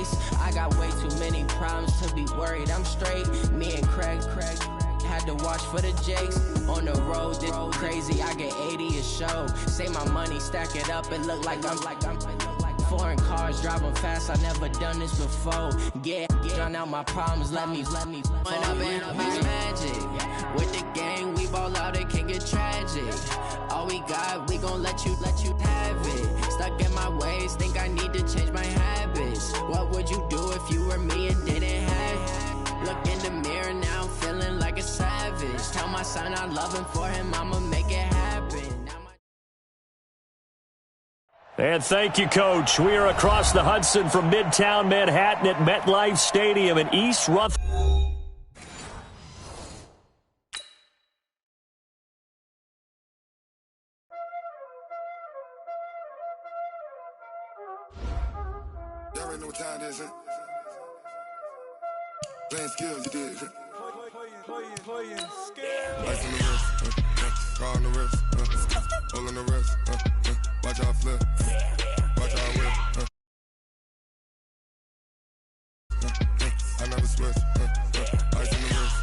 face. I got way too many problems to be worried. I'm straight. Me and Craig had to watch for the Jakes. On the road, this crazy. I get 80 a show. Say my money, stack it up, and look like I'm foreign cars, driving fast. I never done this before. Get drown out my problems. Let me. When I've been magic with the gang, we ball out. It can get tragic. All we got, we gon' let you have it. Stuck in my ways, think I need to change my habits. What would you do if you were me and didn't have it? Look in the mirror now, I'm feeling like a savage. Tell my son I love him, for him I'ma make it happen. And thank you, Coach. We are across the Hudson from Midtown Manhattan at MetLife Stadium in East Rutherford. Y'all already know what time it is, huh? Playing skills, you did. Playing skills. Ice on the wrist, car on the wrist, hole on the wrist, watch how I flip, watch how I whip, I never switch, ice on the wrist,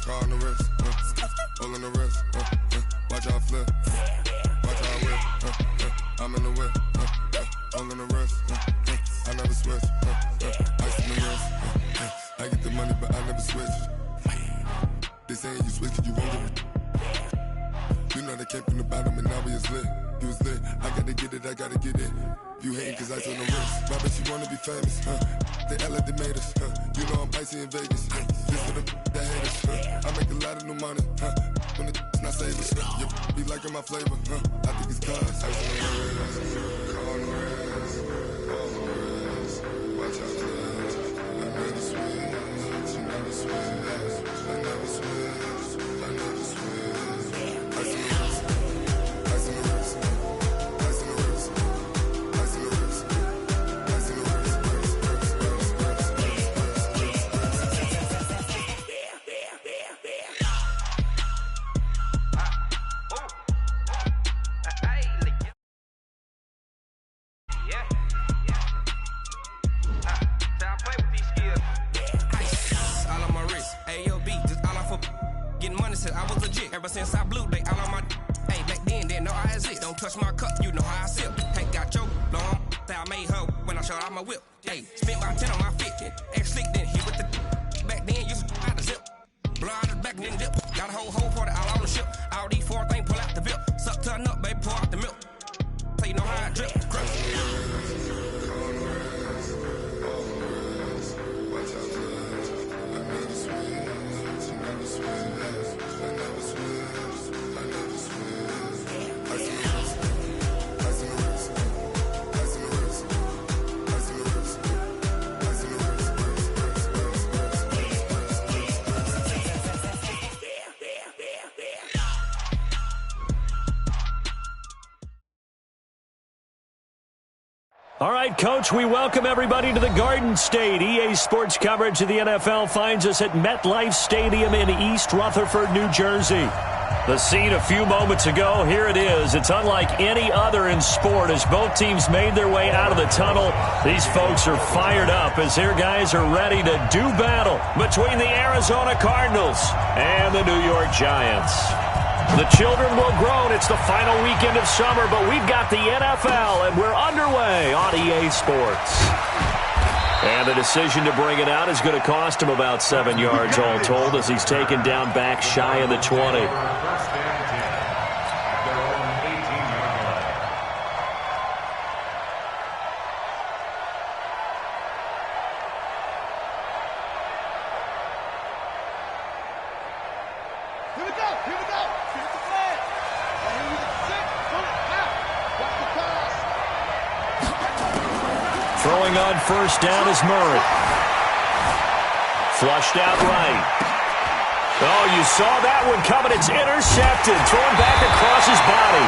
car on the wrist, hole on the wrist, watch how I flip, watch how I whip, I'm in the whip, hole on the wrist, I never switch, ice on the wrist, I get the money but I never switch. They saying you switch it, you won't get it. You know they came from the bottom and now we is lit. You was lit, I gotta get it, I gotta get it. You hating cause ice on the wrist. Why bet you wanna be famous, They act like they made us, You know I'm icy in Vegas, This for the that hate us, I make a lot of new money, When it's not savers, You be liking my flavor, I think it's cause ice on the wrist, car on the wrist, all on the wrist, watch out for this. I never switch, you never switch, I never switch, I never switch. Ice on the wrist, ice on the wrist, ice on the wrist, ice on the wrist, ice on the I was legit. Ever since I blew, they all on my hey, back then, didn't know I exist. Don't touch my cup, you know how I sip. Hey, got your long, that I made her when I showed out my whip. Hey, spent my 10 on my 50. Ex-sleek, then hit with the back then, used to out the zip. Blow out the back, then dip. Got a whole party all on the ship. All these four things, pull out the VIP. Suck to a nut, baby, pour out the milk. So you know how I drip. All right, Coach, we welcome everybody to the Garden State. EA Sports coverage of the NFL finds us at MetLife Stadium in East Rutherford, New Jersey. The scene a few moments ago, here it is. It's unlike any other in sport as both teams made their way out of the tunnel. These folks are fired up as their guys are ready to do battle between the Arizona Cardinals and the New York Giants. The children will groan. It's the final weekend of summer, but we've got the NFL, and we're underway on EA Sports. And the decision to bring it out is going to cost him about 7 yards all told as he's taken down back shy of the 20. Throwing on first down is Murray. Flushed out right. Oh, you saw that one coming. It's intercepted. Thrown back across his body.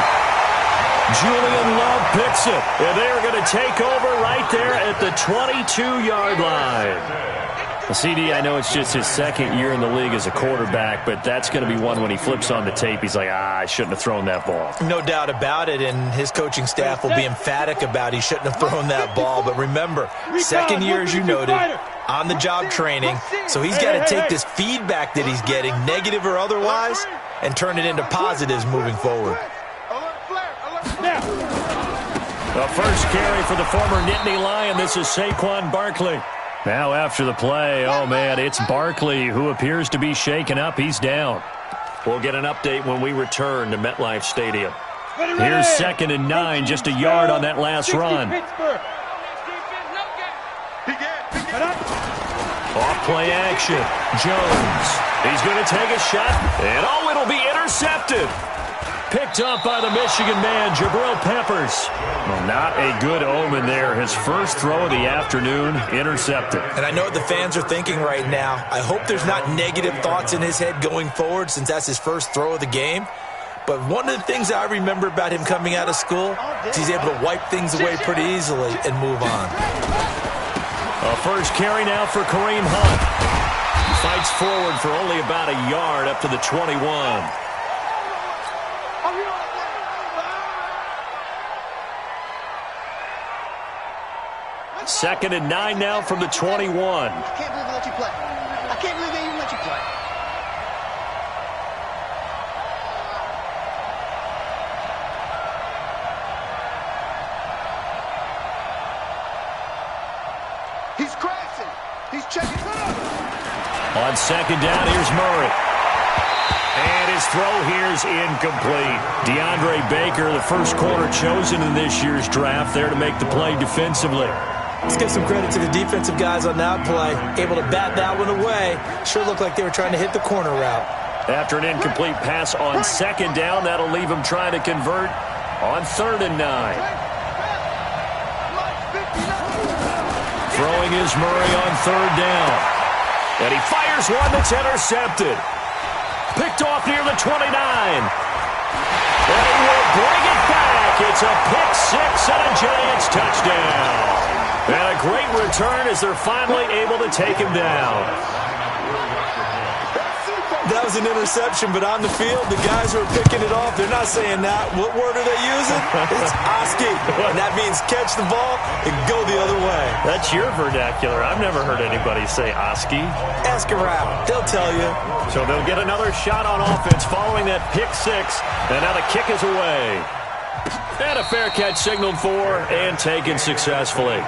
Julian Love picks it. And they're going to take over right there at the 22-yard line. Well, CD, I know it's just his second year in the league as a quarterback, but that's going to be one when he flips on the tape, he's like, I shouldn't have thrown that ball. No doubt about it, and his coaching staff will be emphatic about he shouldn't have thrown that ball. But remember, second year, as you noted, on-the-job training, so he's got to take this feedback that he's getting, negative or otherwise, and turn it into positives moving forward. The first carry for the former Nittany Lion. This is Saquon Barkley. Now after the play, oh man, it's Barkley who appears to be shaken up. He's down. We'll get an update when we return to MetLife Stadium. Here's 2nd and 9, just a yard on that last run. Off play action. Jones. He's going to take a shot, and oh, it'll be intercepted. Picked up by the Michigan man, Jabril Peppers. Well, not a good omen there. His first throw of the afternoon, intercepted. And I know what the fans are thinking right now. I hope there's not negative thoughts in his head going forward since that's his first throw of the game. But one of the things I remember about him coming out of school is he's able to wipe things away pretty easily and move on. A first carry now for Kareem Hunt. Fights forward for only about a yard up to the 21. 2nd and 9 now from the 21. I can't believe they let you play. I can't believe they even let you play. He's crashing. He's checking. On 2nd down, here's Murray. And his throw here's incomplete. DeAndre Baker, the first corner chosen in this year's draft, there to make the play defensively. Let's give some credit to the defensive guys on that play. Able to bat that one away. Sure looked like they were trying to hit the corner route. After an incomplete pass on 2nd down, that'll leave him trying to convert on 3rd and 9. Throwing is Murray on 3rd down. And he fires one that's intercepted. Picked off near the 29. And he will bring it back. It's a pick six and a Giants touchdown. And a great return as they're finally able to take him down. That was an interception, but on the field, the guys who are picking it off, they're not saying that. What word are they using? It's Oski. And that means catch the ball and go the other way. That's your vernacular. I've never heard anybody say Oski. Ask around. They'll tell you. So they'll get another shot on offense following that pick six. And now the kick is away. And a fair catch signaled for and taken successfully.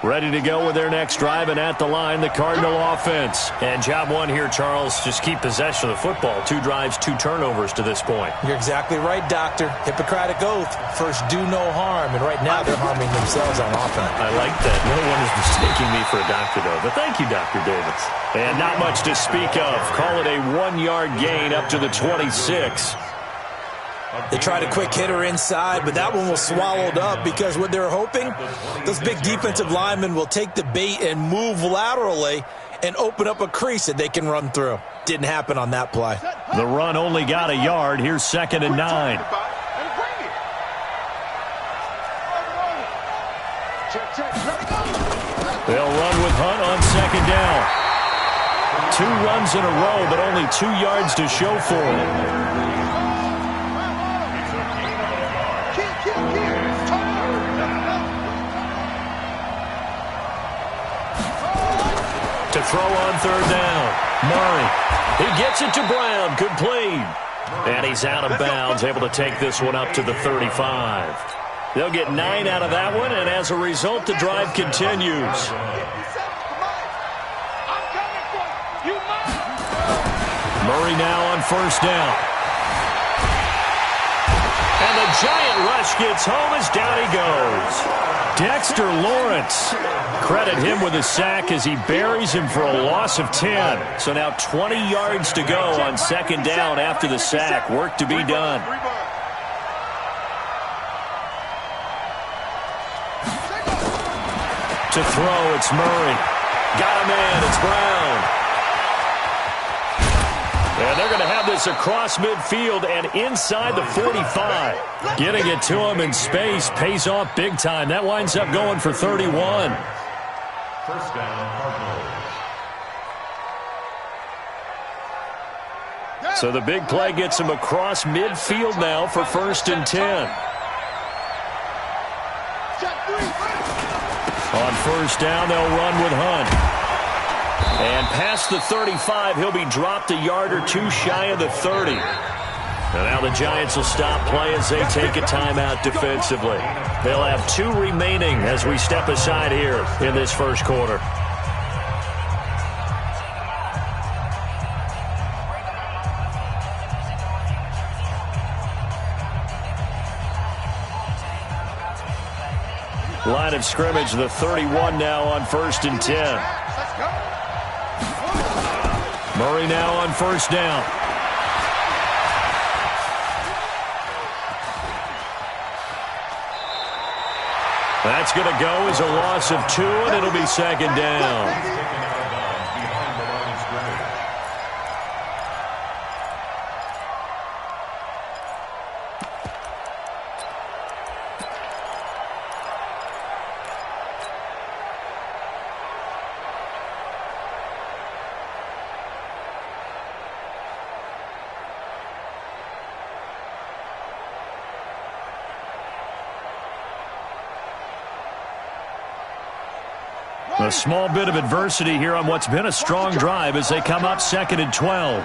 Ready to go with their next drive, and at the line, the Cardinal offense. And job one here, Charles, just keep possession of the football. 2 drives, 2 turnovers to this point. You're exactly right, Doctor. Hippocratic oath. First, do no harm. And right now, they're harming themselves on offense. I like that. No one is mistaking me for a doctor, though. But thank you, Dr. Davis. And not much to speak of. Call it a 1-yard gain up to the 26. They tried a quick hitter inside, but that one was swallowed up because what they're hoping, those big defensive linemen will take the bait and move laterally and open up a crease that they can run through. Didn't happen on that play. The run only got a yard. Here's 2nd and 9. They'll run with Hunt on 2nd down. 2 runs in a row, but only 2 yards to show for it. To throw on 3rd down. Murray. He gets it to Brown. Complete. And he's out of bounds, able to take this one up to the 35. They'll get 9 out of that one, and as a result, the drive continues. Murray now on 1st down. And the giant rush gets home as down he goes. Dexter Lawrence. Credit him with a sack as he buries him for a loss of 10. So now 20 yards to go on 2nd down after the sack. Work to be done. To throw, it's Murray. Got a man, it's Brown. And they're going to have this across midfield and inside the 45. Getting it to him in space pays off big time. That winds up going for 31. First down, Cardinals. So the big play gets him across midfield now for 1st and 10. On 1st down, they'll run with Hunt. And past the 35, he'll be dropped a yard or two shy of the 30. And now the Giants will stop play as they take a timeout defensively. They'll have 2 remaining as we step aside here in this first quarter. Line of scrimmage, the 31 now on 1st and 10. Murray now on 1st down. That's going to go as a loss of 2, and it'll be 2nd down. A small bit of adversity here on what's been a strong drive as they come up 2nd and 12.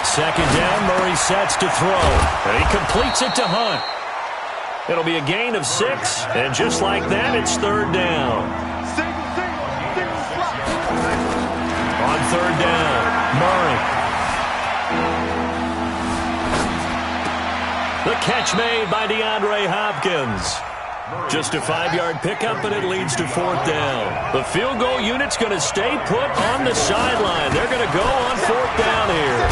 2nd down, Murray sets to throw. And he completes it to Hunt. It'll be a gain of 6, and just like that, it's 3rd down. On 3rd down, Murray. The catch made by DeAndre Hopkins. Just a 5-yard pickup, and it leads to 4th down. The field goal unit's going to stay put on the sideline. They're going to go on 4th down here.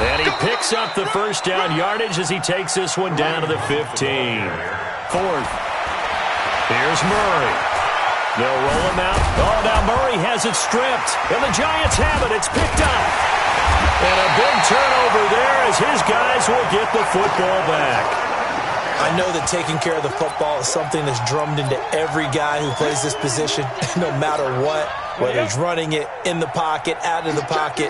And he picks up the 1st down yardage as he takes this one down to the 15. 4th. Here's Murray. They'll roll him out. Oh, now Murray has it stripped. And the Giants have it. It's picked up. And a big turnover there as his guys will get the football back. I know that taking care of the football is something that's drummed into every guy who plays this position, no matter what, whether he's running it in the pocket, out of the pocket.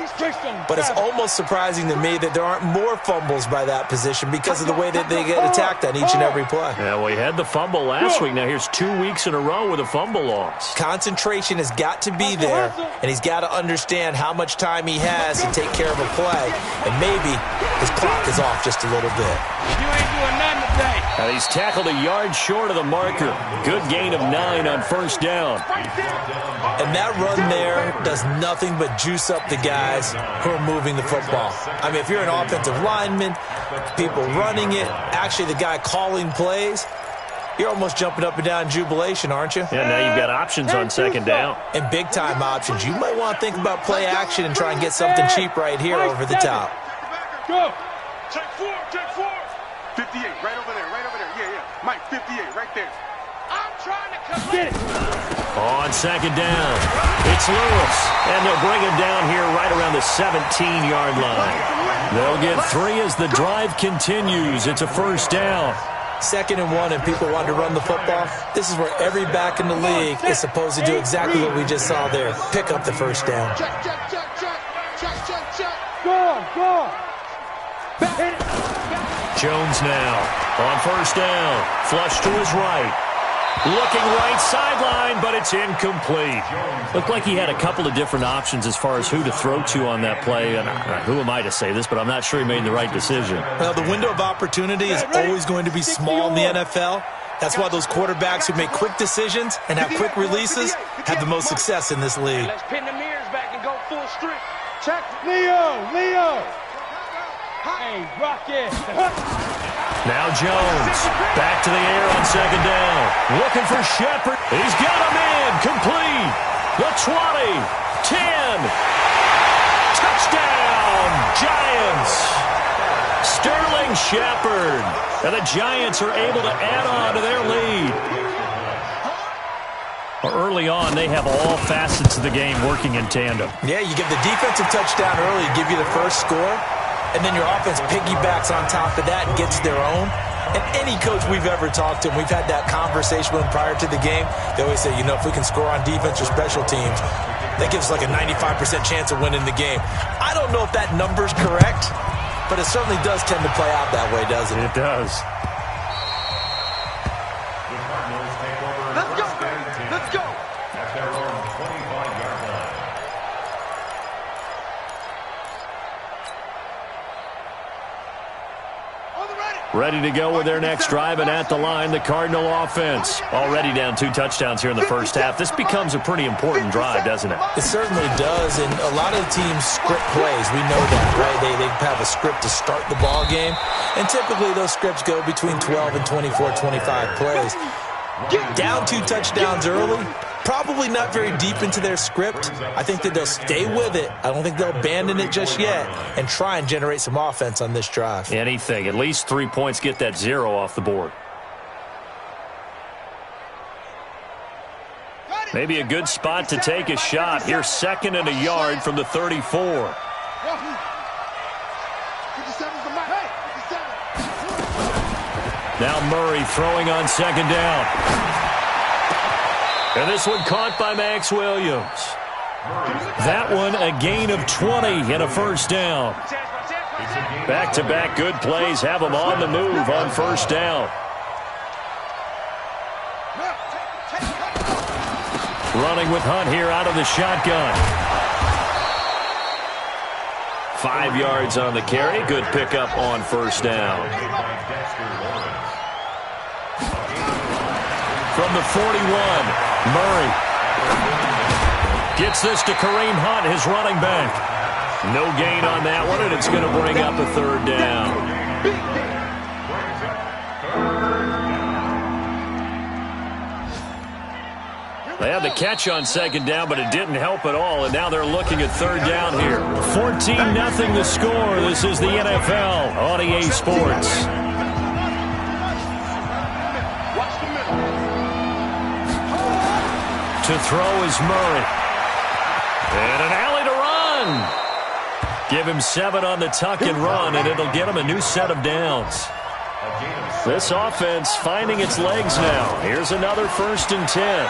But it's almost surprising to me that there aren't more fumbles by that position because of the way that they get attacked on each and every play. Yeah, well, he had the fumble last week. Now here's 2 weeks in a row with a fumble loss. Concentration has got to be there, and he's got to understand how much time he has to take care of a play. And maybe his clock is off just a little bit. You ain't doing nothing today. He's tackled a yard short of the marker. Good gain of 9 on 1st down. And that run there does nothing but juice up the guys who are moving the football. I mean, if you're an offensive lineman, people running it, actually the guy calling plays, you're almost jumping up and down in jubilation, aren't you? Yeah, now you've got options on 2nd down. And big-time options. You might want to think about play action and try and get something cheap right here over the top. Go. Check 4, check 4. 58, right over there, right over there. Yeah. Mike, 58, right there. I'm trying to complete it. On 2nd down, it's Lewis. And they'll bring him down here right around the 17-yard line. They'll get 3 as the drive continues. It's a 1st down. 2nd and 1, and people want to run the football. This is where every back in the league is supposed to do exactly what we just saw there. Pick up the 1st down. Check, check, check, check. Check, check, check. Go. Jones now on 1st down. Flush to his right. Looking right sideline, but it's incomplete. Looked like he had a couple of different options as far as who to throw to on that play. And who am I to say this, but I'm not sure he made the right decision. Well, the window of opportunity is always going to be small in the NFL. That's why those quarterbacks who make quick decisions and have quick releases have the most success in this league. Let's pin the mirrors back and go full strength. Check. Leo. Hey, Rocket. Now Jones, back to the air on 2nd down. Looking for Shepard. He's got him in. Complete. The 20. 10. Touchdown, Giants. Sterling Shepard. And the Giants are able to add on to their lead. Early on, they have all facets of the game working in tandem. Yeah, you give the defensive touchdown early, give you the first score, and then your offense piggybacks on top of that and gets their own. And any coach we've ever talked to, and we've had that conversation with them prior to the game, they always say, if we can score on defense or special teams, that gives us like a 95% chance of winning the game. I don't know if that number's correct, but it certainly does tend to play out that way, doesn't it? It does. Let's go. Let's go. At their own 25-yard line. Ready to go with their next drive, and at the line, the Cardinal offense. Already down 2 touchdowns here in the first half. This becomes a pretty important drive, doesn't it? It certainly does, and a lot of the teams script plays. We know that, right? They have a script to start the ball game, and typically those scripts go between 12 and 24, 25 plays. Down 2 touchdowns early, probably not very deep into their script. I think that they'll stay with it. I don't think they'll abandon it just yet and try and generate some offense on this drive. Anything. At least 3 points, get that 0 off the board. Maybe a good spot to take a shot. Here's 2nd and a yard from the 34. Now Murray throwing on 2nd down. And this one caught by Max Williams. That one a gain of 20 and a first down. Back-to-back good plays have them on the move on first down. Running with Hunt here out of the shotgun. 5 yards on the carry. Good pickup on first down. From the 41, Murray gets this to Kareem Hunt, his running back. No gain on that one, and it's going to bring up a 3rd down. They had the catch on 2nd down, but it didn't help at all, and now they're looking at 3rd down here. 14-0 the score. This is the NFL on EA Sports. To throw is Murray. And an alley to run. Give him 7 on the tuck and run, and it'll get him a new set of downs. This offense finding its legs now. Here's another 1st and 10.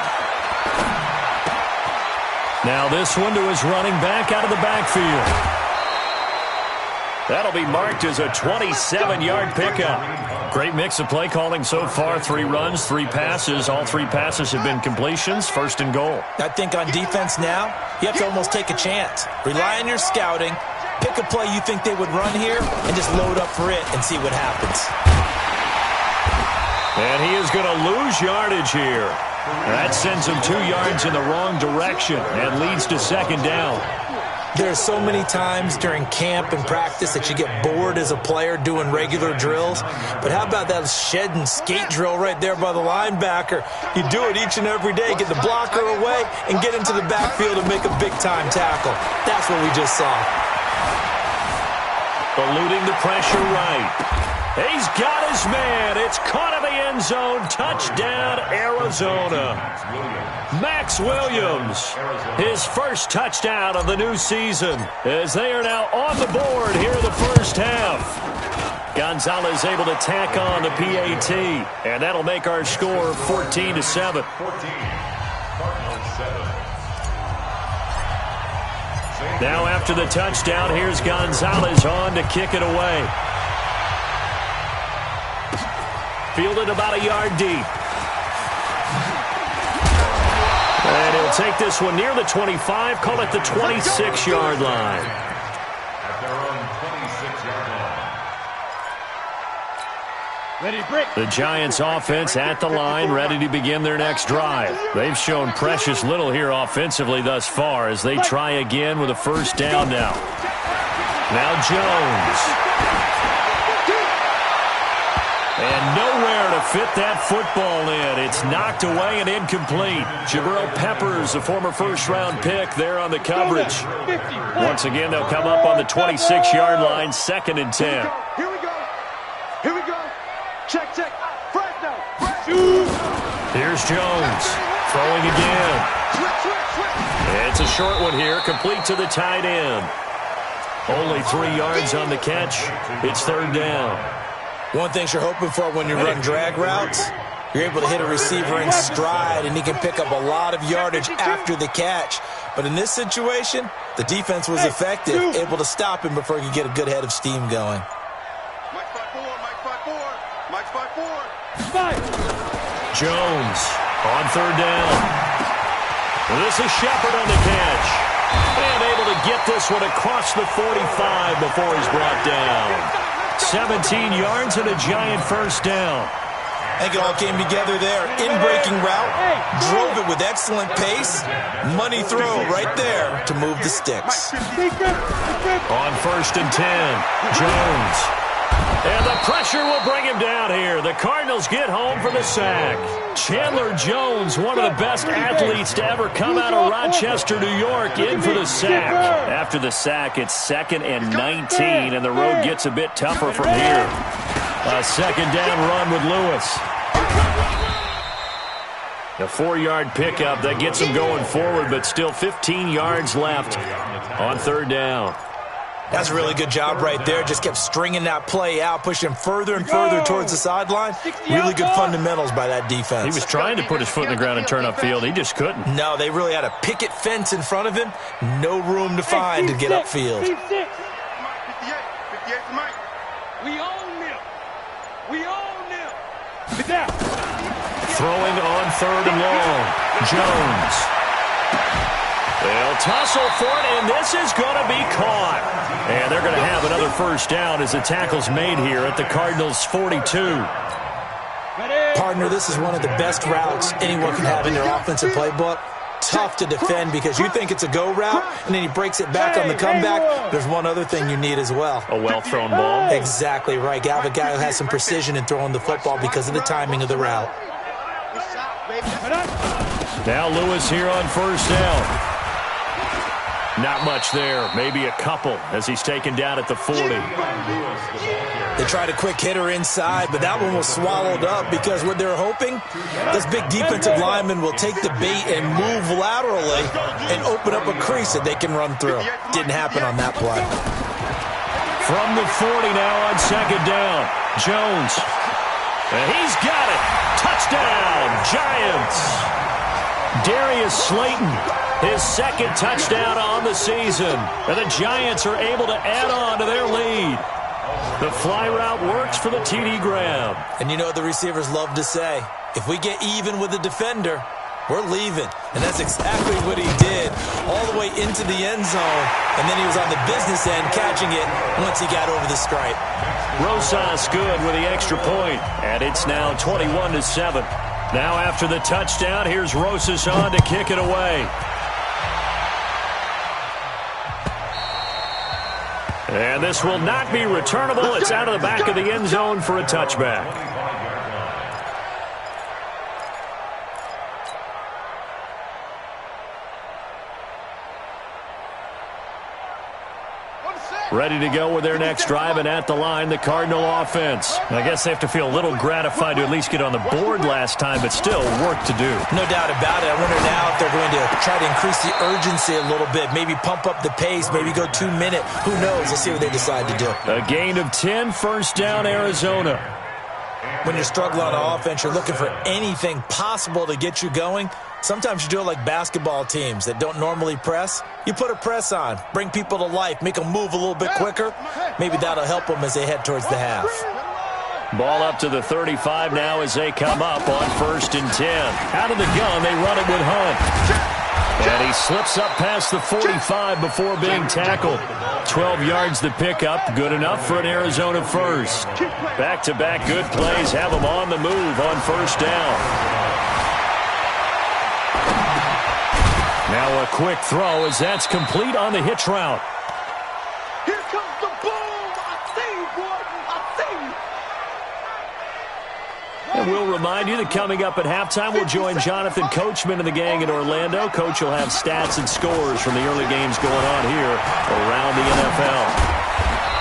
Now this one to his running back out of the backfield. That'll be marked as a 27-yard pickup. Great mix of play calling so far. 3 runs, 3 passes. All 3 passes have been completions. 1st and goal. I think on defense now, you have to almost take a chance. Rely on your scouting. Pick a play you think they would run here and just load up for it and see what happens. And he is going to lose yardage here. That sends him 2 yards in the wrong direction and leads to 2nd down. There are so many times during camp and practice that you get bored as a player doing regular drills. But how about that shed and skate drill right there by the linebacker? You do it each and every day. Get the blocker away and get into the backfield and make a big-time tackle. That's what we just saw. Eluding the pressure right. He's got his man. It's caught in the end zone. Touchdown, Arizona. Max Williams, his first touchdown of the new season, as they are now on the board here in the first half. Gonzalez able to tack on the PAT, and that'll make our score 14-7. Now after the touchdown, here's Gonzalez on to kick it away. Fielded about a yard deep. And he'll take this one near the 25, call it the 26-yard line. At their own 26-yard line. The Giants offense at the line, ready to begin their next drive. They've shown precious little here offensively thus far as they try again with a first down now. Now Jones. And nowhere to fit that football in. It's knocked away and incomplete. Jabril Peppers, a former first-round pick, there on the coverage. Once again, they'll come up on the 26-yard line, 2nd and 10. Here we go. Here we go. Check, check. Fresno. Here's Jones. Throwing again. It's a short one here, complete to the tight end. Only 3 yards on the catch. It's third down. One thing you're hoping for when you run drag routes, you're able to hit a receiver in stride, and he can pick up a lot of yardage after the catch. But in this situation, the defense was effective, able to stop him before he could get a good head of steam going. Mike's 5-4, Mike's 5-4, Mike's 5-4. Jones on third down. This is Shepard on the catch. And able to get this one across the 45 before he's brought down. 17 yards and a giant first down. I think it all came together there. In-breaking route, drove it with excellent pace. Money throw right there to move the sticks. On first and 10, Jones. And the pressure will bring him down here. The Cardinals get home for the sack. Chandler Jones, one of the best athletes to ever come out of Rochester, New York, in for the sack. After the sack, it's 2nd and 19, and the road gets a bit tougher from here. A second down run with Lewis. A 4-yard pickup that gets him going forward, but still 15 yards left on third down. That's a really good job right there. Just kept stringing that play out, pushing him further and further towards the sideline. Really good fundamentals by that defense. He was trying to put his foot in the ground and turn upfield. He just couldn't. No, they really had a picket fence in front of him. No room to find to get upfield. 58 for Mike. We own them. We own them. Get down. Throwing on third and long. Jones. They'll tussle for it, and this is going to be caught. And they're going to have another first down as the tackle's made here at the Cardinals' 42. Partner, this is one of the best routes anyone can have in their offensive playbook. Tough to defend because you think it's a go route, and then he breaks it back on the comeback. There's one other thing you need as well. A well-thrown ball. Exactly right. You have a guy who has some precision in throwing the football because of the timing of the route. Now Lewis here on first down. Not much there. Maybe a couple as he's taken down at the 40. They tried a quick hitter inside, but that one was swallowed up because what they're hoping, this big defensive lineman will take the bait and move laterally and open up a crease that they can run through. Didn't happen on that play. From the 40 now on second down. Jones. And he's got it. Touchdown, Giants. Darius Slayton, his second touchdown on the season. And the Giants are able to add on to their lead. The fly route works for the TD grab. And you know what the receivers love to say? If we get even with the defender, we're leaving. And that's exactly what he did all the way into the end zone. And then he was on the business end catching it once he got over the stripe. Rosas good with the extra point. And it's now 21-7. Now after the touchdown, here's Rosas on to kick it away. And this will not be returnable. It's out of the back of the end zone for a touchback. Ready to go with their next drive, and at the line, the Cardinal offense. I guess they have to feel a little gratified to at least get on the board last time, but still work to do. No doubt about it. I wonder now if they're going to try to increase the urgency a little bit, maybe pump up the pace, maybe go 2 minute. Who knows? Let's see what they decide to do. A gain of 10, first down, Arizona. When you're struggling on offense, you're looking for anything possible to get you going. Sometimes you do it like basketball teams that don't normally press. You put a press on, bring people to life, make them move a little bit quicker. Maybe that'll help them as they head towards the half. Ball up to the 35 now as they come up on first and 10. Out of the gun, they run it with Hunt. And he slips up past the 45 before being tackled. 12 yards the pickup, good enough for an Arizona first. Back-to-back good plays have them on the move on first down. Now a quick throw as that's complete on the hitch route. Here comes the boom. I see you, boy. I see you. And we'll remind you that coming up at halftime, we'll join Jonathan Coachman and the gang in Orlando. Coach will have stats and scores from the early games going on here around the NFL.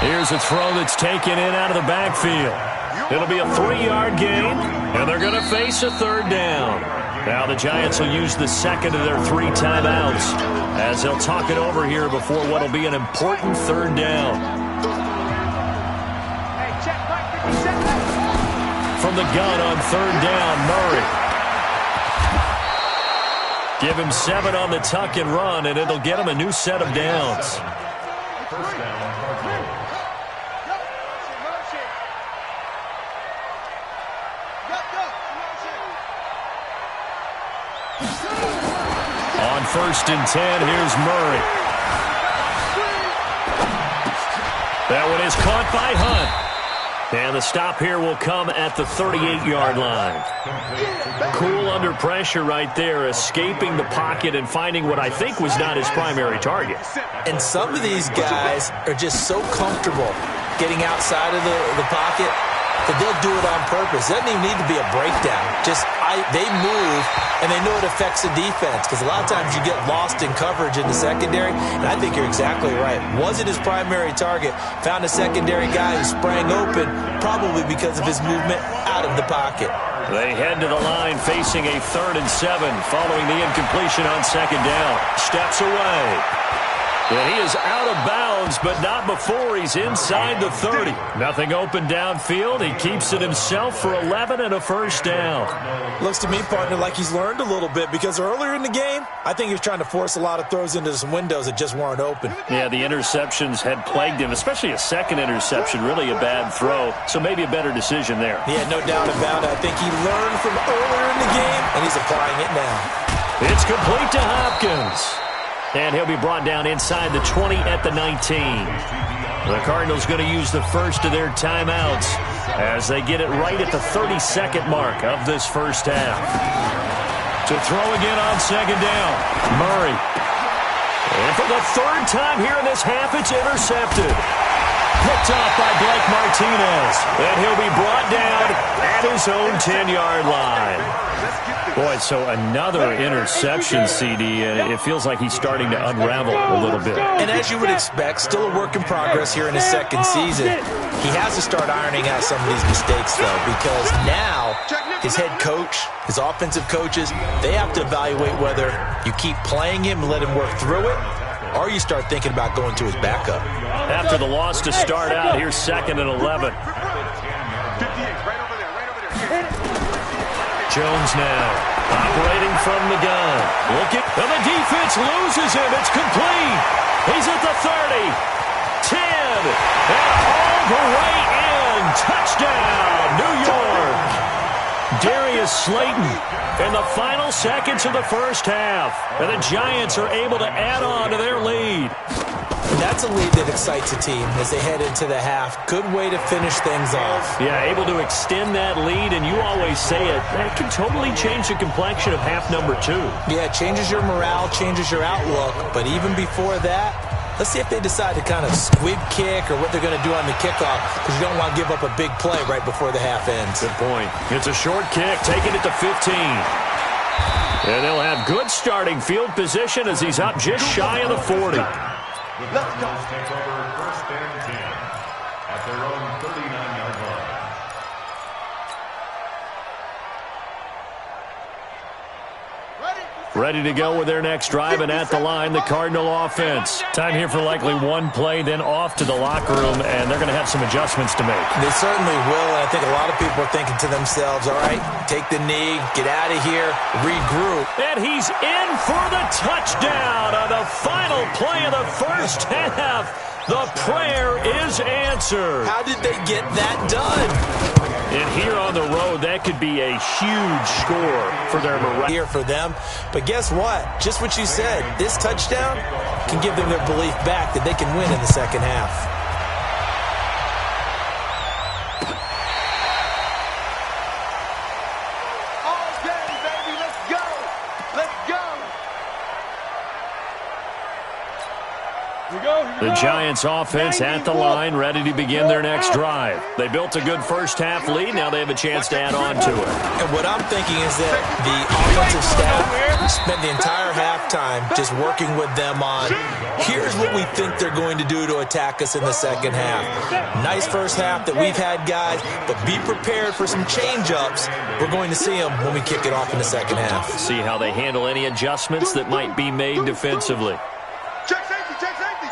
Here's a throw that's taken in out of the backfield. It'll be a 3-yard gain, and they're going to face a third down. Now the Giants will use the second of their 3 timeouts as they'll talk it over here before what will be an important third down. From the gun on third down, Murray. Give him 7 on the tuck and run, and it'll get him a new set of downs. First down, Cardinals. On 1st and 10, here's Murray. That one is caught by Hunt. And the stop here will come at the 38-yard line. Cool under pressure right there, escaping the pocket and finding what I think was not his primary target. And some of these guys are just so comfortable getting outside of the pocket that they'll do it on purpose. It doesn't even need to be a breakdown. They move, and they know it affects the defense, because a lot of times you get lost in coverage in the secondary, and I think you're exactly right. Wasn't his primary target. Found a secondary guy who sprang open, probably because of his movement out of the pocket. They head to the line facing a 3rd and 7 following the incompletion on 2nd down. Steps away. And he is out of bounds, but not before he's inside the 30. Nothing open downfield. He keeps it himself for 11 and a first down. Looks to me, partner, like he's learned a little bit, because earlier in the game, I think he was trying to force a lot of throws into some windows that just weren't open. Yeah, the interceptions had plagued him, especially a second interception, really a bad throw. So maybe a better decision there. Yeah, no doubt about it. I think he learned from earlier in the game, and he's applying it now. It's complete to Hopkins. And he'll be brought down inside the 20 at the 19. The Cardinals going to use the first of their timeouts as they get it right at the 32nd mark of this first half. To throw again on 2nd down, Murray. And for the 3rd time here in this half, it's intercepted. Picked off by Blake Martinez. And he'll be brought down at his own 10-yard line. Boy, so another interception, CD, and it feels like he's starting to unravel a little bit. And as you would expect, still a work in progress here in his 2nd season. He has to start ironing out some of these mistakes, though, because now his head coach, his offensive coaches, they have to evaluate whether you keep playing him and let him work through it, or you start thinking about going to his backup. After the loss to start out, here's 2nd and 11. Jones now, operating from the gun. Looking, and the defense loses him. It's complete. He's at the 30, 10, and all the way in. Touchdown, New York. Darius Slayton in the final seconds of the first half. And the Giants are able to add on to their lead. That's a lead that excites a team as they head into the half. Good way to finish things off. Yeah, able to extend that lead, and you always say it, that can totally change the complexion of half number 2. Yeah, it changes your morale, changes your outlook, but even before that, let's see if they decide to kind of squib kick or what they're going to do on the kickoff, because you don't want to give up a big play right before the half ends. Good point. It's a short kick, taking it to 15. And they'll have good starting field position as he's up just shy of the 40. The Cardinals take over 1st and 10 at their own 39-yard line. Ready to go with their next drive, and at the line, the Cardinal offense. Time here for likely one play, then off to the locker room, and they're going to have some adjustments to make. They certainly will, and I think a lot of people are thinking to themselves, all right, take the knee, get out of here, regroup. And he's in for the touchdown on the final play of the first half. The prayer is answered. How did they get that done? And here on the road, that could be a huge score for their morale. Here for them. But guess what? Just what you said. This touchdown can give them their belief back that they can win in the second half. The Giants offense at the line, ready to begin their next drive. They built a good first-half lead. Now they have a chance to add on to it. And what I'm thinking is that the offensive staff spent the entire halftime just working with them on, here's what we think they're going to do to attack us in the second half. Nice first half that we've had, guys, but be prepared for some change-ups. We're going to see them when we kick it off in the second half. See how they handle any adjustments that might be made defensively. Check safety, check safety.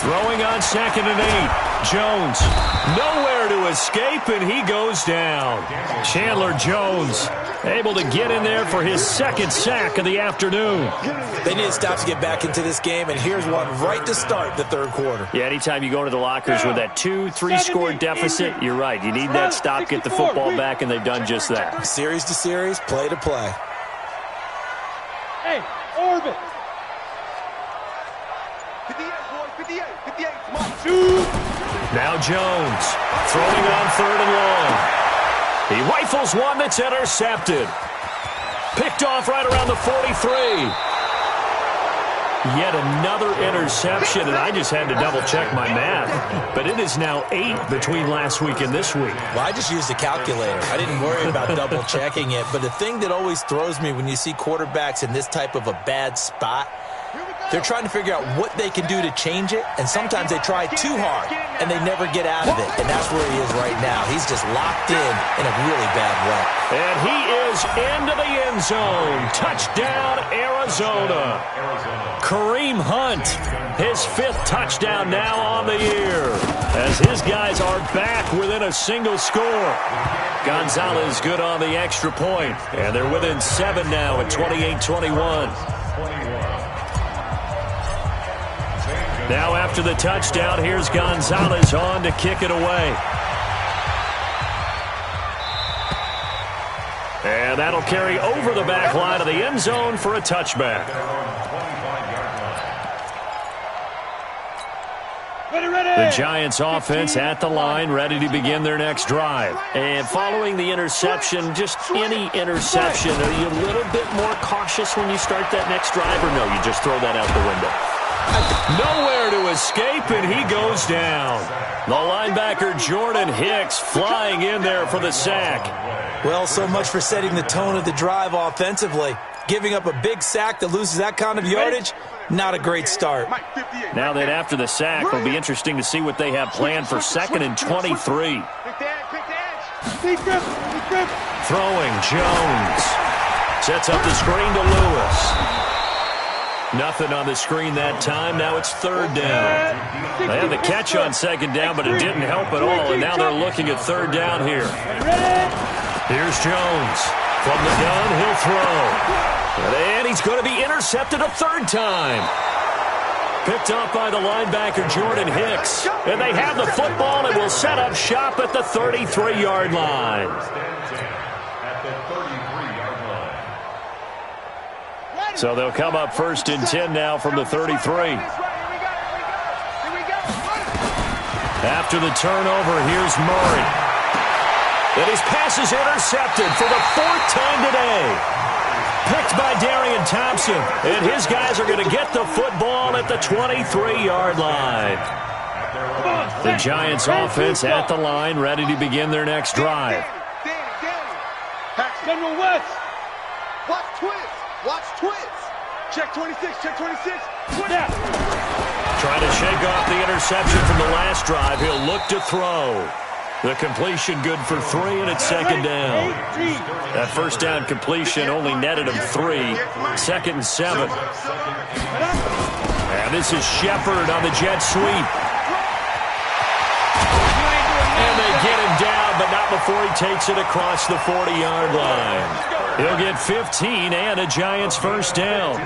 Throwing on 2nd and 8. Jones nowhere to escape, and he goes down. Chandler Jones able to get in there for his second sack of the afternoon. They need to stop to get back into this game, and here's one right to start the third quarter. Yeah, anytime you go to the lockers with that 2-3 score deficit, you're right. You need that stop, get the football back, and they've done just that. Series to series, play to play. Hey, orbit. 58, boy, 58, 58. Come on. Now Jones throwing on 3rd and long. He rifles one that's intercepted. Picked off right around the 43. Yet another interception, and I just had to double-check my math. But it is now 8 between last week and this week. Well, I just used a calculator. I didn't worry about double-checking it. But the thing that always throws me when you see quarterbacks in this type of a bad spot, they're trying to figure out what they can do to change it, and sometimes they try too hard, and they never get out of it. And that's where he is right now. He's just locked in a really bad way. And he is into the end zone. Touchdown, Arizona. Kareem Hunt, his 5th touchdown now on the year, as his guys are back within a single score. Gonzalez good on the extra point, and they're within 7 now at 28-21. Now after the touchdown, here's Gonzalez on to kick it away. And that'll carry over the back line of the end zone for a touchback. The Giants offense at the line, ready to begin their next drive. And following the interception, just any interception, are you a little bit more cautious when you start that next drive, or no, you just throw that out the window? Nowhere to escape, and he goes down. The linebacker Jordan Hicks flying in there for the sack. Well, so much for setting the tone of the drive offensively. Giving up a big sack that loses that kind of yardage, not a great start. Now that after the sack, it'll be interesting to see what they have planned for 2nd and 23. Throwing, Jones. Sets up the screen to Lewis. Nothing on the screen that time. Now it's 3rd down. They had the catch on 2nd down, but it didn't help at all, and now they're looking at 3rd down here. Here's Jones. From the gun, he'll throw. And he's going to be intercepted a 3rd time. Picked up by the linebacker, Jordan Hicks. And they have the football and will set up shop at the 33-yard line. So they'll come up 1st and 10 now from the 33. After the turnover, here's Murray. And his pass is intercepted for the 4th time today. Picked by Darian Thompson. And his guys are going to get the football at the 23-yard line. The Giants offense at the line, ready to begin their next drive. General West. Watch twist. Watch twist. Check 26, check 26. Trying to shake off the interception from the last drive. He'll look to throw. The completion good for 3, and it's 2nd down. That 1st down completion only netted him 3. 2nd and 7. And this is Shepard on the jet sweep. And they get him down, but not before he takes it across the 40-yard line. He'll get 15 and a Giants 1st down.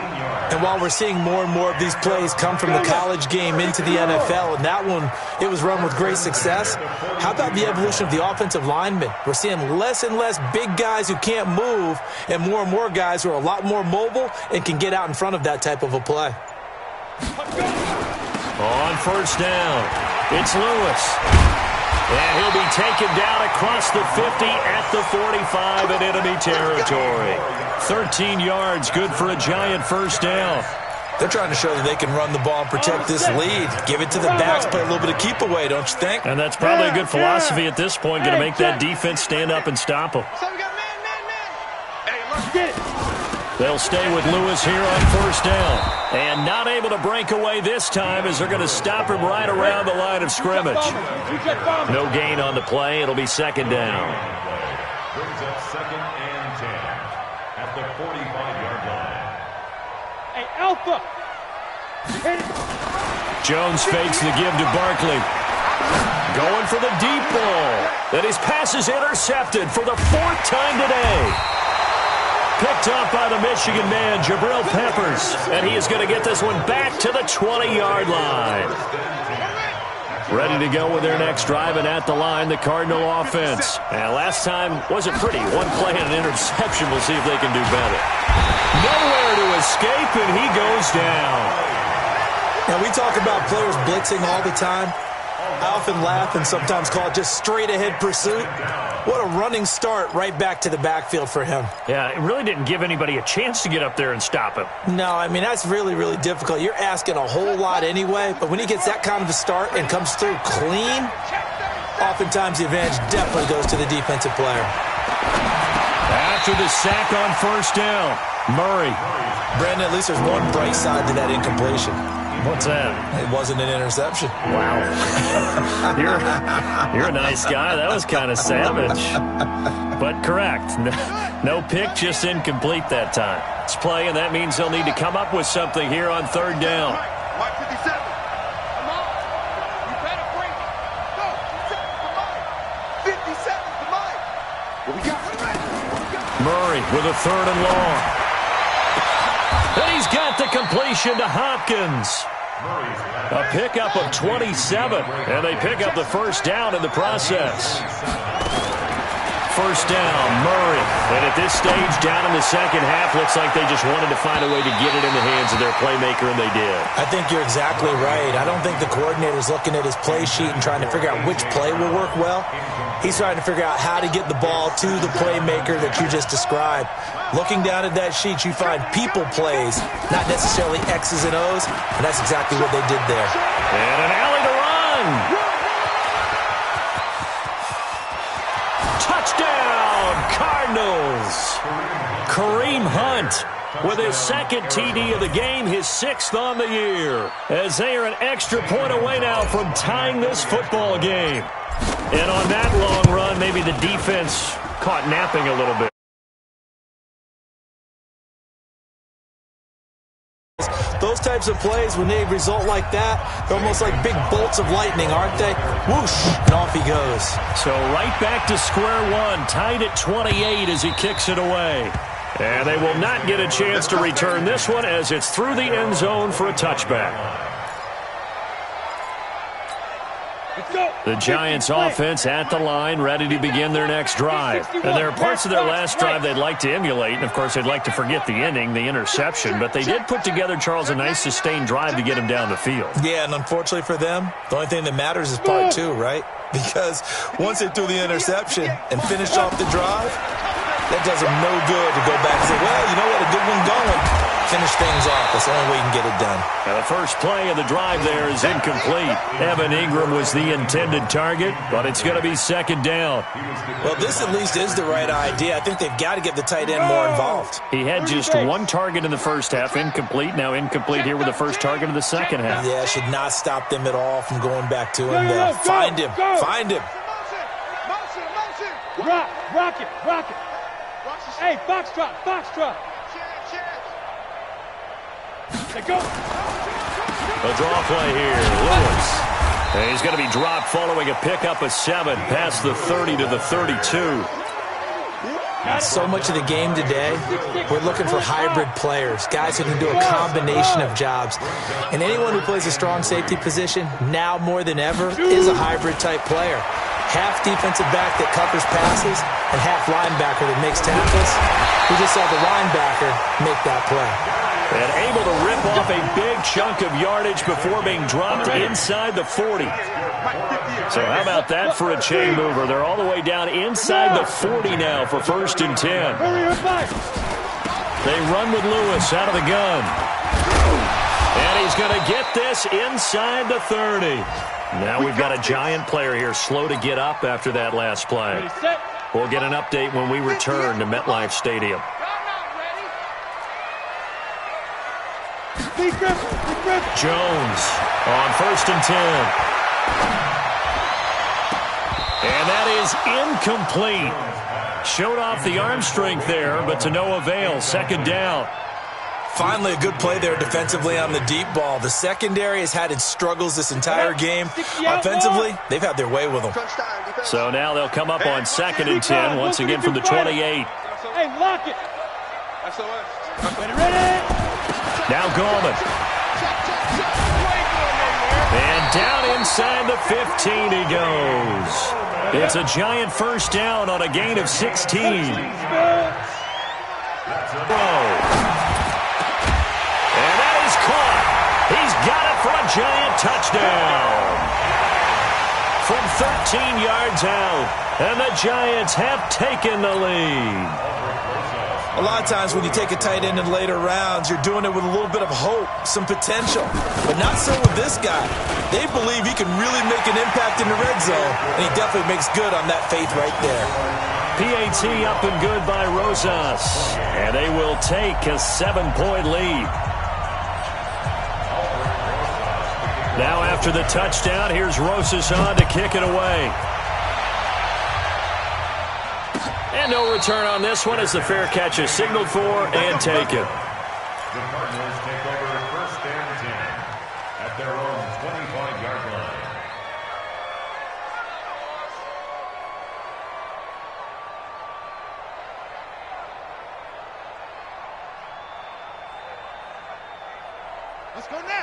And while we're seeing more and more of these plays come from the college game into the NFL, and that one, it was run with great success, how about the evolution of the offensive linemen? We're seeing less and less big guys who can't move and more guys who are a lot more mobile and can get out in front of that type of a play. On 1st down, it's Lewis. And he'll be taken down across the 50 at the 45 in enemy territory. 13 yards, good for a Giant 1st down. They're trying to show that they can run the ball and protect this lead. Give it to the backs, play a little bit of keep away, don't you think? And that's probably a good philosophy at this point, going to make that defense stand up and stop them. Hey, let's get it. They'll stay with Lewis here on first down. And not able to break away this time as they're going to stop him right around the line of scrimmage. No gain on the play. It'll be second down. Brings up 2nd and 10 at the 45-yard line. Hey, Alpha. Jones fakes the give to Barkley. Going for the deep ball. And his pass is intercepted for the 4th time today. Picked up by the Michigan man, Jabril Peppers. And he is going to get this one back to the 20-yard line. Ready to go with their next drive, and at the line, the Cardinal offense. And last time wasn't pretty. One play and an interception. We'll see if they can do better. Nowhere to escape, and he goes down. Now, we talk about players blitzing all the time. I often laugh and sometimes call it just straight-ahead pursuit. What a running start right back to the backfield for him. Yeah, it really didn't give anybody a chance to get up there and stop him. No, I mean, that's really, really difficult. You're asking a whole lot anyway, but when he gets that kind of a start and comes through clean, oftentimes the advantage definitely goes to the defensive player. After the sack on first down, Murray. Brandon, at least there's one bright side to that incompletion. What's that? It wasn't an interception. Wow. You're a nice guy. That was kind of savage. But correct. No pick, just incomplete that time. It's play, and that means they'll need to come up with something here on third down. Mike 57. Come on. You better bring it. Go. 57 to Mike. What we got? Murray with a third and long. And he's got the completion to Hopkins. A pickup of 27, and they pick up the first down in the process. First down, Murray. And at this stage, down in the second half, looks like they just wanted to find a way to get it in the hands of their playmaker, and they did. I think you're exactly right. I don't think the coordinator's looking at his play sheet and trying to figure out which play will work well. He's trying to figure out how to get the ball to the playmaker that you just described. Looking down at that sheet, you find people plays, not necessarily X's and O's, and that's exactly what they did there. And an alley to run. Touchdown, Cardinals. Kareem Hunt with his second TD of the game, his 6th on the year, as they are an extra point away now from tying this football game. And on that long run, maybe the defense caught napping a little bit. Those types of plays, when they result like that, they're almost like big bolts of lightning, aren't they? Whoosh, and off he goes. So right back to square one, tied at 28 as he kicks it away. And they will not get a chance to return this one as it's through the end zone for a touchback. The Giants offense at the line, ready to begin their next drive. And there are parts of their last drive they'd like to emulate. And, of course, they'd like to forget the ending, the interception. But they did put together, Charles, a nice sustained drive to get him down the field. Yeah, and unfortunately for them, the only thing that matters is part 2, right? Because once they threw the interception and finished off the drive, that does them no good to go back and say, well, you know what, a good one going. Finish things off. That's the only way you can get it done. Now, the first play of the drive there is incomplete. Evan Ingram was the intended target, but it's going to be second down. Well, this at least is the right idea. I think they've got to get the tight end more involved. He had just one target in the first half, incomplete. Now incomplete here with the first target of the second half. Yeah, should not stop them at all from going back to him. Find him. Find him. Rock it. Hey, Foxtrot. A draw play here. Lewis. And he's going to be dropped following a pickup of 7 past the 30 to the 32. So much of the game today, we're looking for hybrid players, guys who can do a combination of jobs. And anyone who plays a strong safety position, now more than ever, is a hybrid-type player. Half defensive back that covers passes and half linebacker that makes tackles. We just saw the linebacker make that play. And able to rip off a big chunk of yardage before being dropped inside the 40. So how about that for a chain mover? They're all the way down inside the 40 now for 1st and 10. They run with Lewis out of the gun. And he's going to get this inside the 30. Now we've got a Giant player here slow to get up after that last play. We'll get an update when we return to MetLife Stadium. Jones on 1st and 10. And that is incomplete. Showed off the arm strength there, but to no avail. 2nd down. Finally a good play there defensively on the deep ball. The secondary has had its struggles this entire game. Offensively, they've had their way with them. So now they'll come up on 2nd and 10, once again from the 28. Hey, lock it. Now Gallman. And down inside the 15 he goes. It's a Giant 1st down on a gain of 16. He's got it for a Giant touchdown. From 13 yards out, and the Giants have taken the lead. A lot of times when you take a tight end in later rounds, you're doing it with a little bit of hope, some potential. But not so with this guy. They believe he can really make an impact in the red zone, and he definitely makes good on that faith right there. PAT up and good by Rosas, and they will take a 7-point lead. Now after the touchdown, here's Rosas on to kick it away. And no return on this one as the fair catch is signaled for and taken. The Cardinals take over 1st and 10 at their own 25-yard line.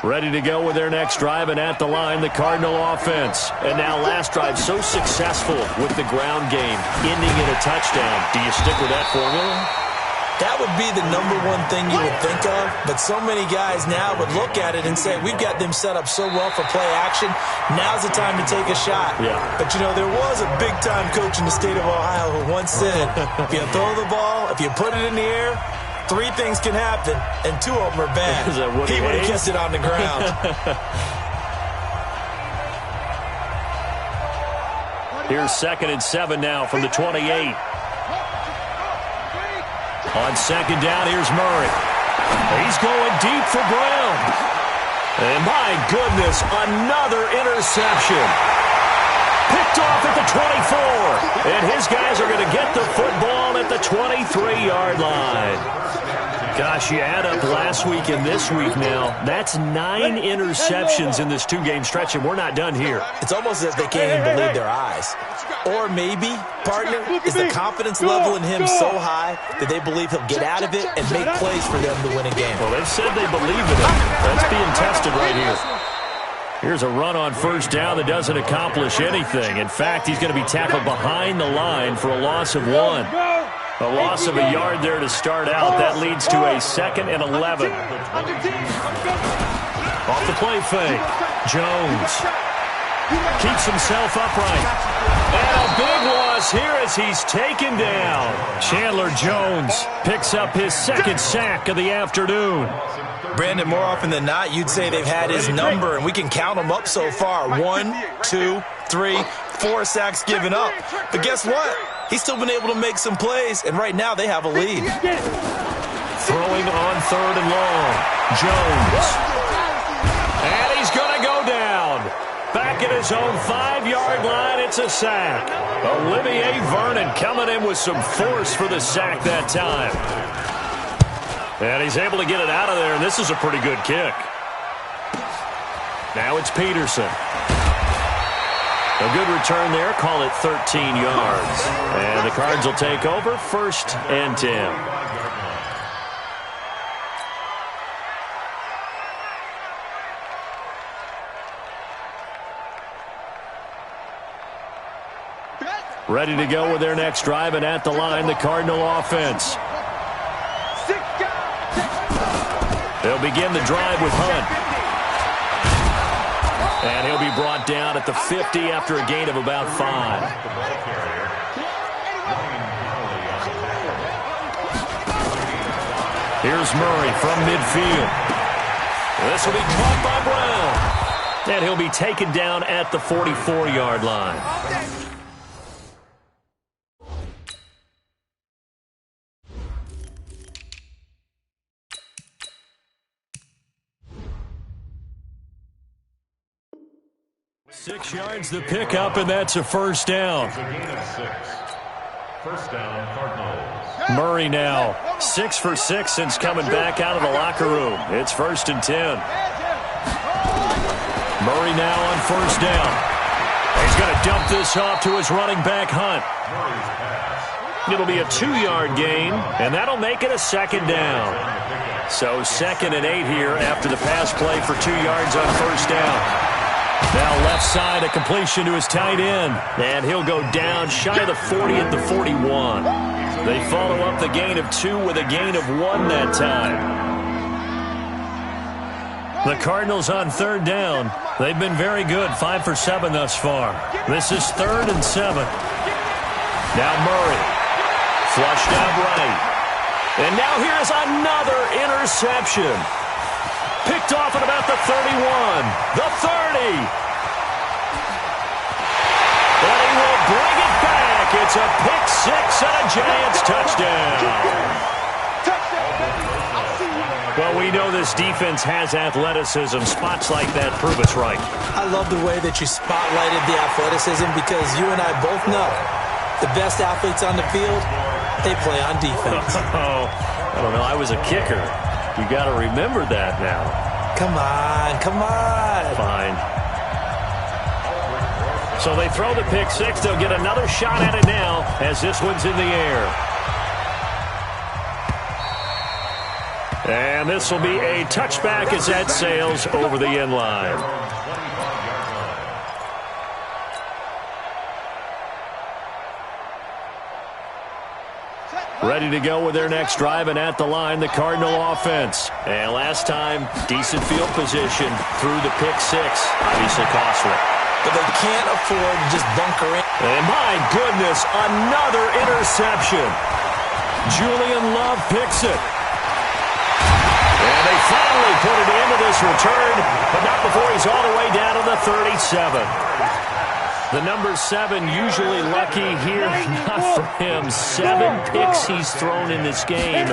Ready to go with their next drive, and at the line, the Cardinal offense. And now last drive so successful with the ground game, ending in a touchdown. Do you stick with that formula? That would be the number one thing you would think of, but so many guys now would look at it and say, we've got them set up so well for play action, now's the time to take a shot. Yeah. But, you know, there was a big-time coach in the state of Ohio who once said, if you throw the ball, if you put it in the air, 3 things can happen, and 2 of them are bad. He would have kept it on the ground. Here's 2nd and 7 now from the 28. On 2nd down, here's Murray. He's going deep for Brown. And my goodness, another interception. Picked off at the 24. And his guys are going to get the football at the 23-yard line. Gosh, you add up last week and this week now. That's 9 interceptions in this 2-game stretch, and we're not done here. It's almost as if they can't even believe their eyes. Or maybe, partner, is the confidence level in him so high that they believe he'll get out of it and make plays for them to win a game. Well, they've said they believe in him. That's being tested right here. Here's a run on 1st down that doesn't accomplish anything. In fact, he's going to be tackled behind the line for a loss of 1. A loss of a yard there to start out. That leads to a 2nd and 11. Off the play fake. Jones keeps himself upright. And a big loss here as he's taken down. Chandler Jones picks up his 2nd sack of the afternoon. Brandon, more often than not, you'd say they've had his number, and we can count them up so far. 1, 2, 3, 4 sacks given up. But guess what? He's still been able to make some plays, and right now they have a lead. Throwing on 3rd and long. Jones. And he's going to go down. Back at his own 5-yard line, it's a sack. Olivier Vernon coming in with some force for the sack that time. And he's able to get it out of there, and this is a pretty good kick. Now it's Peterson. A good return there, call it 13 yards. And the Cards will take over 1st and 10. Ready to go with their next drive, and at the line, the Cardinal offense. They'll begin the drive with Hunt. And he'll be brought down at the 50 after a gain of about 5. Here's Murray from midfield. This will be caught by Brown. And he'll be taken down at the 44-yard line. Six yards the pickup, and that's a first down. It's a gain of 6. First down, Cardinals. Murray now 6 for 6 since coming back out of the locker room. It's 1st and 10. Murray now on first down. He's going to dump this off to his running back, Hunt. It'll be a 2-yard gain, and that'll make it a second down. So 2nd and 8 here after the pass play for 2 yards on first down. Now left side, a completion to his tight end. And he'll go down shy of the 40 at the 41. They follow up the gain of 2 with a gain of 1 that time. The Cardinals on third down. They've been very good, 5 for 7 thus far. This is 3rd and 7. Now Murray. Flushed out right. And now here's another interception. Picked off at about the 31, the 30. And he will bring it back. It's a pick 6 and a Giants touchdown. Well, we know this defense has athleticism. Spots like that prove us right. I love the way that you spotlighted the athleticism because you and I both know the best athletes on the field, they play on defense. Oh, I don't know. I was a kicker. You got to remember that now. Come on, come on. Fine. So they throw the pick 6. They'll get another shot at it now as this one's in the air. And this will be a touchback as that sails over the end line. Ready to go with their next drive, and at the line, the Cardinal offense. And last time, decent field position through the pick 6. Obviously costly. But they can't afford to just bunker in. And my goodness, another interception. Julian Love picks it. And they finally put it into this return, but not before he's all the way down to the 37. The number 7 usually lucky here, not for him. 7 picks he's thrown in this game.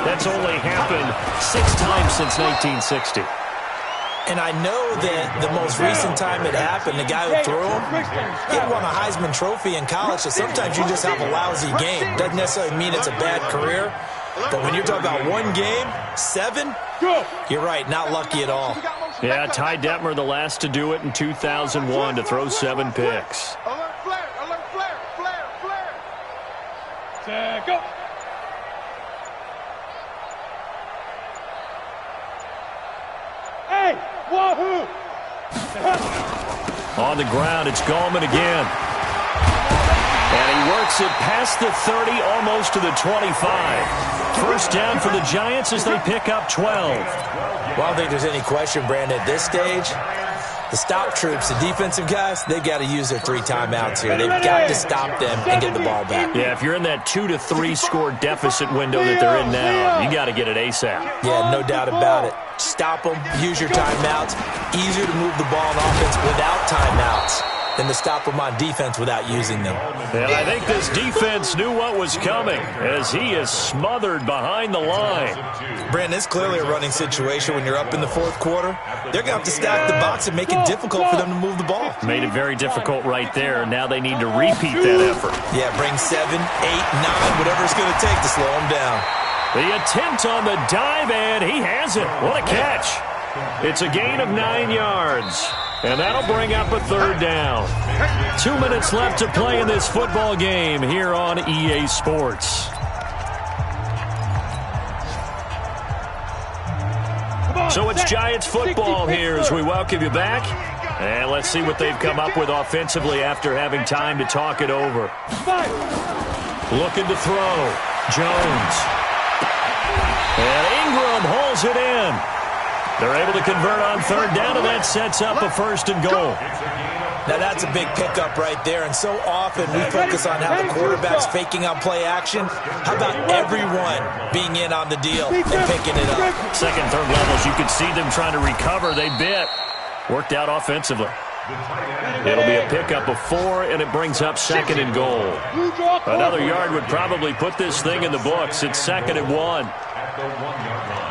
That's only happened 6 times since 1960. And I know that the most recent time it happened, the guy who threw him, he won a Heisman Trophy in college, so sometimes you just have a lousy game. Doesn't necessarily mean it's a bad career, but when you're talking about one game, 7, you're right, not lucky at all. Yeah, Ty Detmer, the last to do it in 2001, to throw 7 picks. Alert flare, alert flare, flare, flare. Set, go. Hey, wahoo! On the ground, it's Gallman again. And he works it past the 30, almost to the 25. First down for the Giants as they pick up 12. Well, I don't think there's any question, Brandon, at this stage, the stop troops, the defensive guys, they've got to use their 3 timeouts here. They've got to stop them and get the ball back. Yeah, if you're in that 2 to 3 score deficit window that they're in now, you got to get it ASAP. Yeah, no doubt about it. Stop them, use your timeouts. Easier to move the ball on offense without timeouts than to stop them on defense without using them. And I think this defense knew what was coming as he is smothered behind the line. Brandon, it's clearly a running situation when you're up in the 4th quarter. They're going to have to stack the box and make it difficult for them to move the ball. Made it very difficult right there. Now they need to repeat that effort. Yeah, bring 7, 8, 9, whatever it's going to take to slow them down. The attempt on the dive, and he has it. What a catch. It's a gain of 9 yards. And that'll bring up a 3rd down. 2 minutes left to play in this football game here on EA Sports. So it's Giants football here as we welcome you back. And let's see what they've come up with offensively after having time to talk it over. Looking to throw. Jones. And Ingram holds it in. They're able to convert on third down, and that sets up a 1st and goal. Now that's a big pickup right there, and so often we focus on how the quarterback's faking on play action. How about everyone being in on the deal and picking it up? Second, third levels, you could see them trying to recover. They bit. Worked out offensively. It'll be a pickup of 4, and it brings up 2nd and goal. Another yard would probably put this thing in the books. It's 2nd and 1. At the 1-yard line.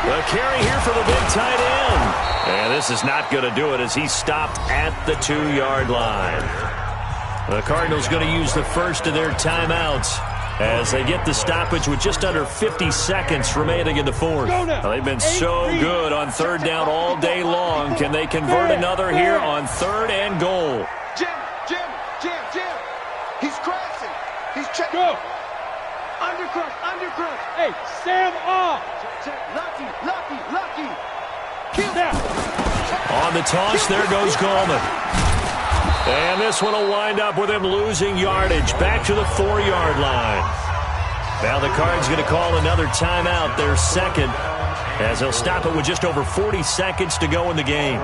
The carry here for the big tight end. And this is not going to do it as he's stopped at the 2-yard line. The Cardinals going to use the first of their timeouts as they get the stoppage with just under 50 seconds remaining in the fourth. Well, they've been so good on third down all day long. Can they convert another here on 3rd and goal? Jim. He's crashing. He's checking. Go. Undercrush. Hey, Sam off. Lucky. Kill that. On the toss, there goes Gallman. And this one will wind up with him losing yardage back to the 4-yard line. Now the Cards going to call another timeout, their second, as they'll stop it with just over 40 seconds to go in the game.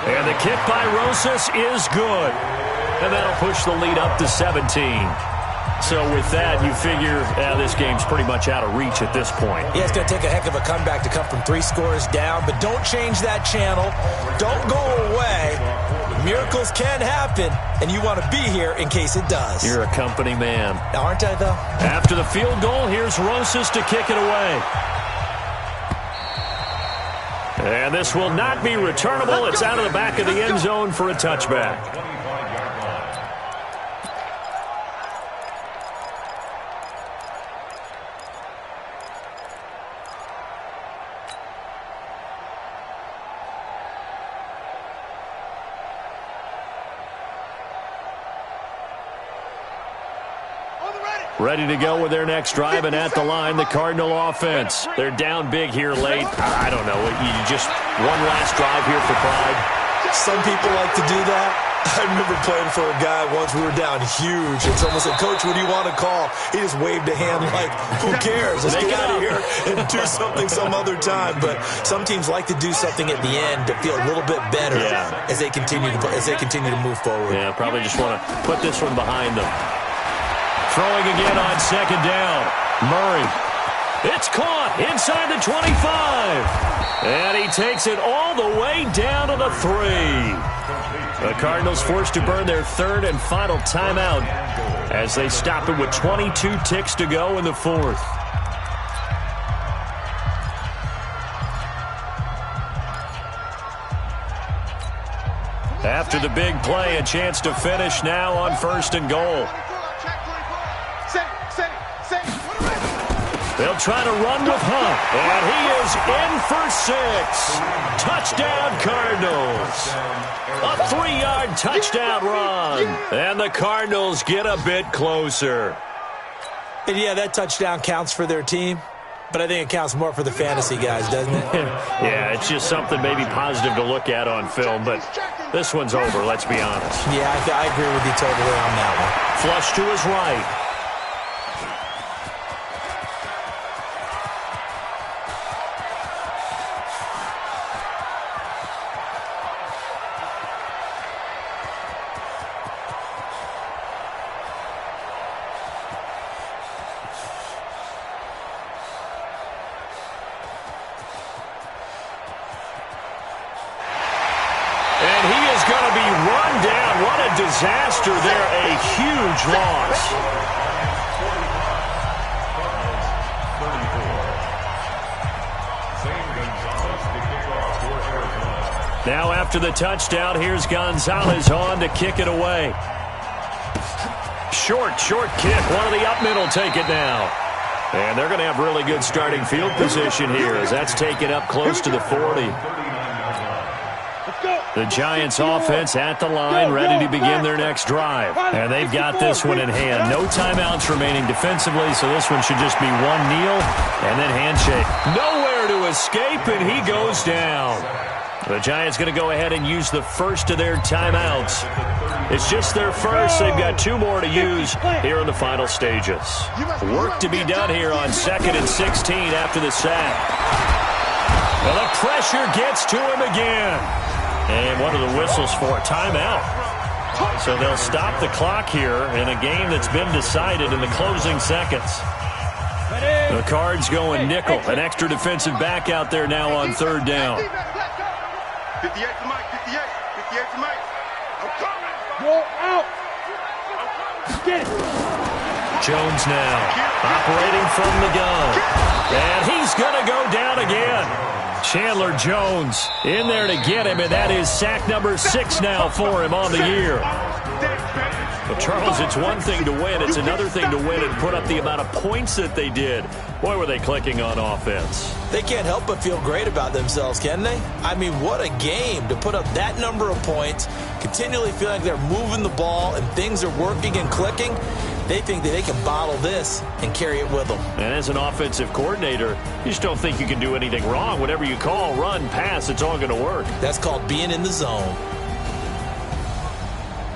And the kick by Rosas is good. And that'll push the lead up to 17. So with that, you figure this game's pretty much out of reach at this point. Yeah, it's going to take a heck of a comeback to come from 3 scores down, but don't change that channel. Don't go away. Miracles can happen, and you want to be here in case it does. You're a company man. Aren't I, though? After the field goal, here's Rosas to kick it away. And this will not be returnable. It's out of the back of the end zone for a touchback. Ready to go with their next drive, and at the line, the Cardinal offense. They're down big here late. I don't know. You just one last drive here for pride. Some people like to do that. I remember playing for a guy once. We were down huge, and someone said, "Coach, what do you want to call?" He just waved a hand like, "Who cares? Let's get out of here and do something some other time." But some teams like to do something at the end to feel a little bit better as they continue to move forward. Yeah, probably just want to put this one behind them. Throwing again on second down. Murray. It's caught inside the 25. And he takes it all the way down to the 3. The Cardinals forced to burn their 3rd and final timeout as they stop it with 22 ticks to go in the 4th. After the big play, a chance to finish now on 1st and goal. They'll try to run with Hunt, and he is in for 6. Touchdown, Cardinals. A 3-yard touchdown run, and the Cardinals get a bit closer. And yeah, that touchdown counts for their team, but I think it counts more for the fantasy guys, doesn't it? Yeah, it's just something maybe positive to look at on film, but this one's over, let's be honest. Yeah, I agree with you totally on that one. Flush to his right. Disaster there, a huge loss. Now after the touchdown, here's Gonzalez on to kick it away. Short kick. One of the up middle take it now. And they're going to have really good starting field position here as that's taken up close to the 40. Let's go. The Giants offense at the line, ready to begin their next drive. And they've got this one in hand. No timeouts remaining defensively, so this one should just be one kneel and then handshake. Nowhere to escape, and he goes down. The Giants going to go ahead and use the first of their timeouts. It's just their first. They've got 2 more to use here in the final stages. Work to be done here on 2nd and 16 after the sack. Well, the pressure gets to him again. And what are the whistles for? Timeout. So they'll stop the clock here in a game that's been decided in the closing seconds. The Cards going nickel. An extra defensive back out there now on 3rd down. 58 to Mike, 58. 58 to Mike. I'm coming. Go out. Get it. Jones now operating from the gun. And he's going to go down again. Chandler Jones in there to get him, and that is sack number 6 now for him on the year. But Charles, it's one thing to win. It's another thing to win and put up the amount of points that they did. Boy, were they clicking on offense. They can't help but feel great about themselves, can they? I mean, what a game to put up that number of points, continually feeling like they're moving the ball and things are working and clicking. They think that they can bottle this and carry it with them. And as an offensive coordinator, you just don't think you can do anything wrong. Whatever you call, run, pass, it's all going to work. That's called being in the zone.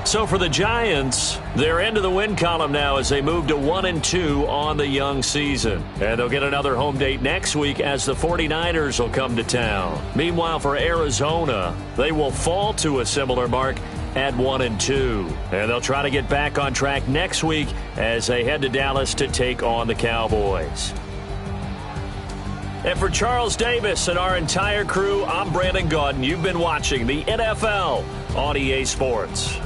So for the Giants, they're into the win column now as they move to 1-2 on the young season. And they'll get another home date next week as the 49ers will come to town. Meanwhile, for Arizona, they will fall to a similar mark at 1-2. And they'll try to get back on track next week as they head to Dallas to take on the Cowboys. And for Charles Davis and our entire crew, I'm Brandon Gaudin. You've been watching the NFL on EA Sports.